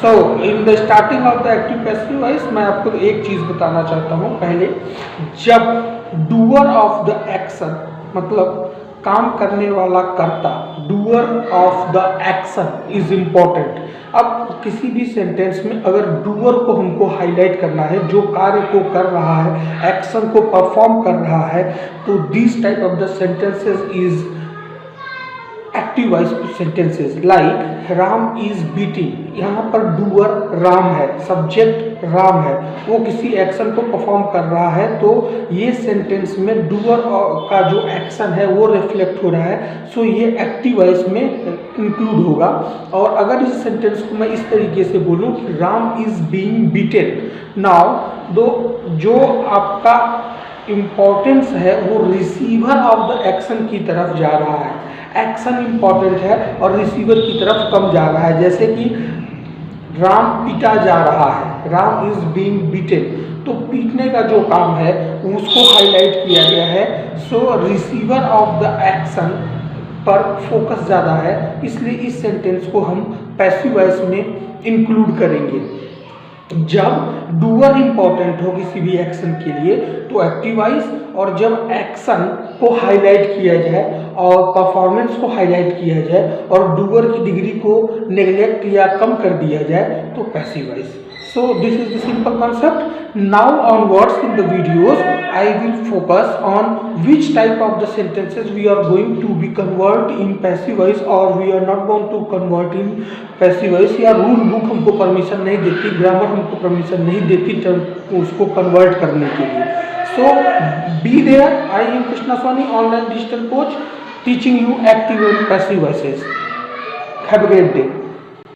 So in the starting of the active passive voice मैं आपको एक चीज़ बताना चाहता हूँ। पहले जब डूअर ऑफ द एक्शन मतलब काम करने वाला कर्ता, doer of the action is important. अब किसी भी सेंटेंस में अगर डूअर को हमको हाईलाइट करना है, जो कार्य को कर रहा है, एक्शन को परफॉर्म कर रहा है, तो this type of the sentences is active voice sentences. Like Ram is beating, यहाँ पर डूअर राम है, सब्जेक्ट राम है, वो किसी एक्शन को परफॉर्म कर रहा है, तो ये सेंटेंस में डूअर का जो एक्शन है वो रिफ्लेक्ट हो रहा है, सो ये एक्टिव वॉइस में इंक्लूड होगा। और अगर इस सेंटेंस को मैं इस तरीके से बोलूँ कि Ram is being beaten, now दो जो आपका इम्पोर्टेंस है वो रिसीवर ऑफ द एक्शन की तरफ जा रहा है। एक्शन इम्पॉर्टेंट है और रिसीवर की तरफ कम जा रहा है। जैसे कि राम पीटा जा रहा है, राम इज बीइंग बीटेन, तो पीटने का जो काम है उसको हाईलाइट किया गया है, सो रिसीवर ऑफ द एक्शन पर फोकस ज़्यादा है, इसलिए इस सेंटेंस को हम पैसिव वॉइस में इंक्लूड करेंगे। जब डूअर इंपॉर्टेंट हो किसी भी एक्शन के लिए तो एक्टिव वॉइस, और जब एक्शन को हाईलाइट किया जाए और परफॉर्मेंस को हाईलाइट किया जाए और डूअर की डिग्री को नेग्लेक्ट या कम कर दिया जाए तो passive voice. So this is the simple concept. Now onwards in the videos I will focus on which type of the sentences we are going to be convert in passive voice or we are not going to convert in passive voice, या rule book हमको permission नहीं देती, grammar हमको permission नहीं देती उसको convert करने के लिए। So be there. I am Krishna Swani, online digital coach, teaching you active and passive voices. Have a great day.